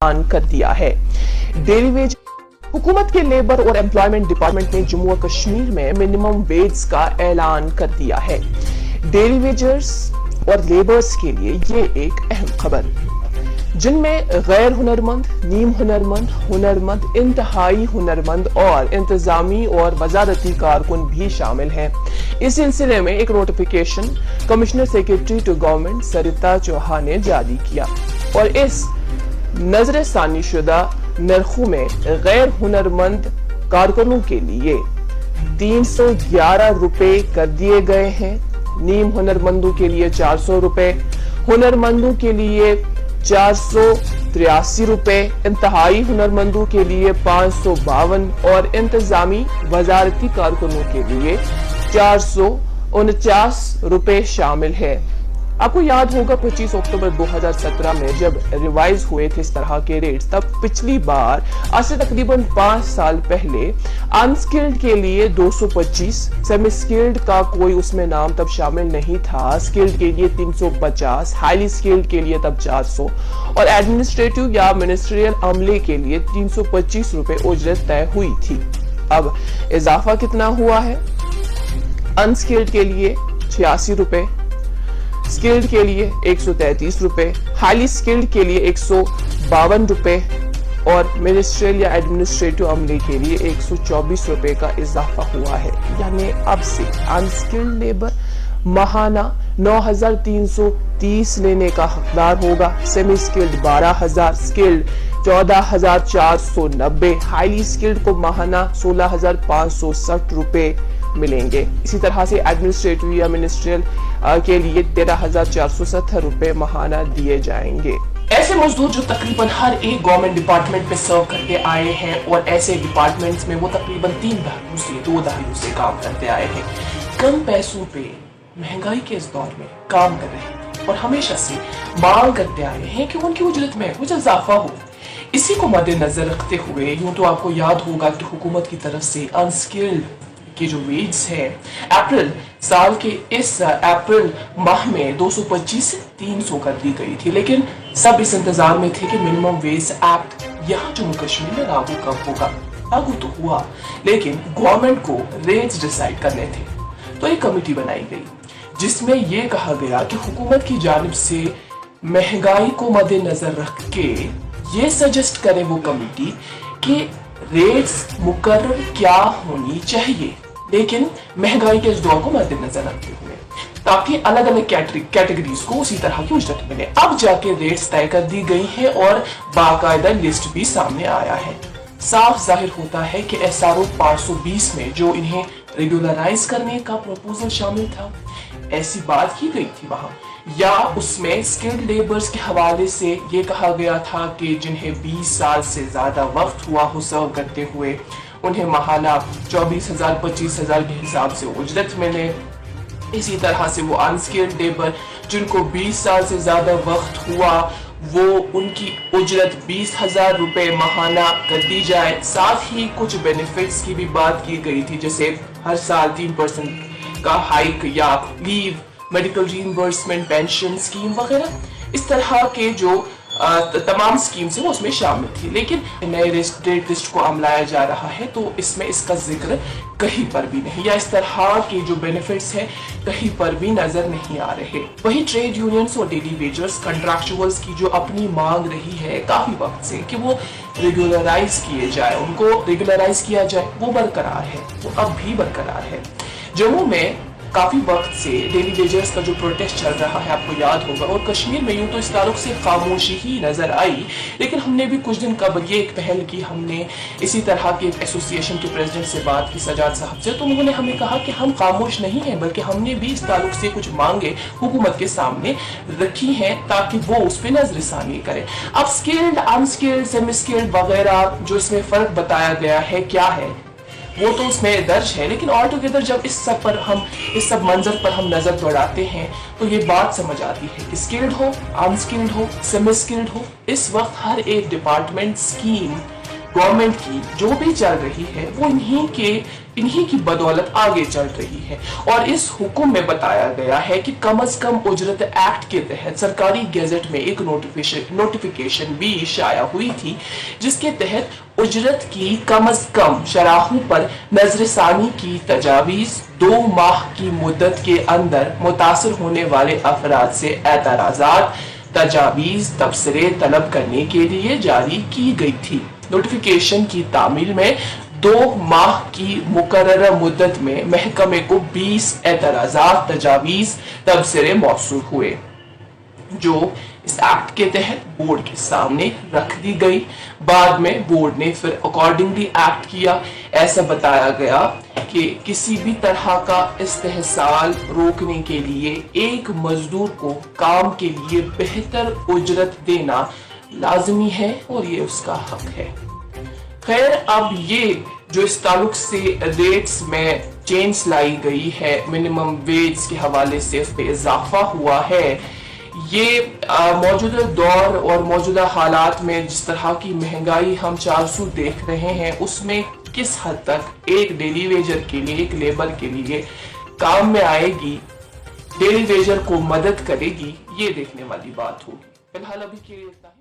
ऐलान कर दिया है। डेली वेज हुकूमत के लेबर और एम्प्लॉयमेंट डिपार्टमेंट ने जम्मू और कश्मीर में मिनिमम वेज का ऐलान कर दिया है। डेली वेजर्स और लेबर्स के लिए ये एक अहम खबर, जिनमें गैर हुनरमंद, नीम हुनरमंद, हुनरमंद, इंतहाई हुनरमंद और इंतजामी और वजारती कारकुन भी शामिल हैं। इस सिलसिले में एक notification commissioner secretary to government Sarita Chauhan ने जारी किया और इस नजर सानी शुदा नरखों में गैर हुनरमंद कारकुनों के लिए 311 रुपए कर दिए गए हैं, नीम हुनरमंदों के लिए 400 रुपए, हुनरमंदों के लिए 483 रुपए, इंतहाई हुनरमंदों के लिए 552 और इंतजामी वजारती कारकुनों के लिए 449 रुपए शामिल है। आपको याद होगा 25 अक्टूबर 2017 में जब रिवाइज हुए थे इस तरह के रेट्स, तब पिछली बार आज से तकरीबन 5 साल पहले अनस्किल्ड के लिए 225, सेमी स्किल्ड का कोई उसमें नाम तब शामिल नहीं था, स्किल्ड के लिए 350, हाईली स्किल्ड के लिए तब 400 और एडमिनिस्ट्रेटिव या मिनिस्ट्रियल अमले के लिए 325 रुपए उजरत तय हुई थी। अब इजाफा कितना हुआ है? अनस्किल्ड के लिए 86 रुपए, स्किल्ड के लिए 133 रुपए, हाईली स्किल्ड के लिए 152 रुपए और मिनिस्ट्रियल या एडमिनिस्ट्रेटिव अमले के लिए 124 रुपए का इजाफा हुआ है। यानी अब से अनस्किल्ड लेबर माहाना 9,330 लेने का हकदार होगा, semi skilled 12,000, skilled 14,490, highly skilled को माहाना 16,560 रुपए मिलेंगे। इसी तरह से एडमिनिस्ट्रेटिव या मिनिस्ट्रियल के लिए 13,470 रुपए माहाना दिए जाएंगे। ऐसे मजदूर जो तकरीबन हर एक गवर्नमेंट डिपार्टमेंट में सर्व करते आए हैं और ऐसे डिपार्टमेंट्स में वो तकरीबन 3 दहाइयों से 2 दहाइयों से काम करते आए हैं, कम पैसों पे महंगाई के इस दौर में काम कर रहे हैं और हमेशा से मांग करते आए हैं कि उनकी उजरत में कुछ इजाफा हो। इसी को मद्देनजर रखते हुए यूं तो आपको याद होगा कि हुकूमत की तरफ से अनस्किल्ड की जो वेज है अप्रैल साल के इस अप्रैल माह में 225 से 300 कर दी गई थी, लेकिन सब इस इंतजार में थे कि मिनिमम वेज एक्ट यहाँ जम्मू कश्मीर में लागू कब होगा। लागू तो हुआ, लेकिन गवर्नमेंट को रेट्स डिसाइड करने थे, तो एक कमेटी बनाई गई जिसमें यह कहा गया कि हुकूमत की जानिब से महंगाई को मद्देनजर रख के ये सजेस्ट करे वो कमेटी कि रेट्स मुकर्रर क्या होनी चाहिए, लेकिन महंगाई के इस दौर को मद्देनजर रखते हुए, ताकि अलग अलग कैटेगरीज को उसी तरह की उजरत मिले। अब जाके रेट्स तय कर दी गई हैं और बाकायदा लिस्ट भी सामने आया है। साफ जाहिर होता है कि SRO 520 में जो इन्हें रेगुलराइज करने का प्रपोजल शामिल था, ऐसी बात की गई थी वहां, या उसमें स्किल्ड लेबर्स के हवाले से ये कहा गया था कि जिन्हें 20 साल से ज्यादा वक्त हुआ हो सर्व करते हुए, उन्हें माहाना 24,000 25,000 के हिसाब से उजरत मिले। इसी तरह से वो अनस्किल्ड लेबर जिनको 20 साल से ज्यादा वक्त हुआ, वो उनकी उजरत 20,000 रुपए माहाना कर दी जाए। साथ ही कुछ बेनिफिट्स की भी बात की गई थी, जैसे हर साल 3% का हाइक या leave, medical reimbursement, pension scheme वगैरह। इस तरह के जो तमाम स्कीम्स है वो उसमें शामिल थी, लेकिन नए रेट लिस्ट को अमलाया जा रहा है तो इसमें इसका जिक्र कहीं पर भी नहीं, या इस तरह के जो बेनिफिट्स हैं कहीं पर भी नजर नहीं आ रहे। वही ट्रेड यूनियंस और डेली वेजर्स, कंट्रैक्चुअल्स की जो अपनी मांग रही है काफी वक्त से कि वो रेगुलराइज किए जाए, उनको रेगुलराइज किया जाए, वो बरकरार है, वो अब भी बरकरार है। जम्मू में काफी वक्त से डेली वेजर्स का जो प्रोटेस्ट चल रहा है आपको याद होगा, और कश्मीर में यूं तो इस ताल्लुक से खामोशी ही नजर आई, लेकिन हमने भी कुछ दिन कबल ये एक पहल की, हमने इसी तरह के एक एसोसिएशन के प्रेसिडेंट से बात की, सजाद साहब से, तो उन्होंने हमें कहा कि हम खामोश नहीं हैं, बल्कि हमने भी इस ताल्लुक से कुछ मांगे हुकूमत के सामने रखी हैं ताकि वो उस पर नजरसानी करे। अब स्किल्ड, अनस्किल्ड, सेमी स्किल्ड वगैरह जो इसमें फर्क बताया गया है क्या है वो तो उसमें दर्ज है, लेकिन ऑल टुगेदर जब इस सब मंजर पर हम नजर दौड़ाते हैं तो ये बात समझ आती है कि स्किल्ड हो, अनस्किल्ड हो, सेमी स्किल्ड हो, इस वक्त हर एक डिपार्टमेंट स्कीम गवर्नमेंट की जो भी चल रही है वो इन्हीं के इन्हीं की बदौलत आगे चल रही है। और इस हुक्म में बताया गया है कि कम से कम उजरत एक्ट के तहत सरकारी गैजेट में एक नोटिफिकेशन भी शाया हुई थी, जिसके तहत उजरत की कम से कम शराहों पर नजरसानी की तजावीज 2 माह की मुद्दत के अंदर मुतासर होने वाले अफराद से एतराजात, तजावीज, तबसरे तलब करने के लिए जारी की गई थी। नोटिफिकेशन की तामील में 2 माह की मुकर्ररा मुद्दत में महकमे को 20 एतराजात, तजावीज, तबसरे मौसूल हुए, जो इस एक्ट के तहत बोर्ड के सामने रख दी गई। बाद में बोर्ड ने फिर अकॉर्डिंगली एक्ट किया। ऐसा बताया गया कि किसी भी तरह का इस्तेहसाल रोकने के लिए एक मजदूर को काम के लिए बेहतर उजरत देना लाजमी है और ये उसका हक है। खैर, अब ये जो इस ताल्लुक से रेट्स में चेंज लाई गई है, मिनिमम वेज के हवाले से इस पे इजाफा हुआ है, ये मौजूदा दौर और मौजूदा हालात में जिस तरह की महंगाई हम 400 देख रहे हैं, उसमें किस हद तक एक डेली वेजर के लिए, एक लेबर के लिए काम में आएगी, डेली वेजर को मदद करेगी, ये देखने वाली बात होगी। फिलहाल अभी के लिए इतना ही।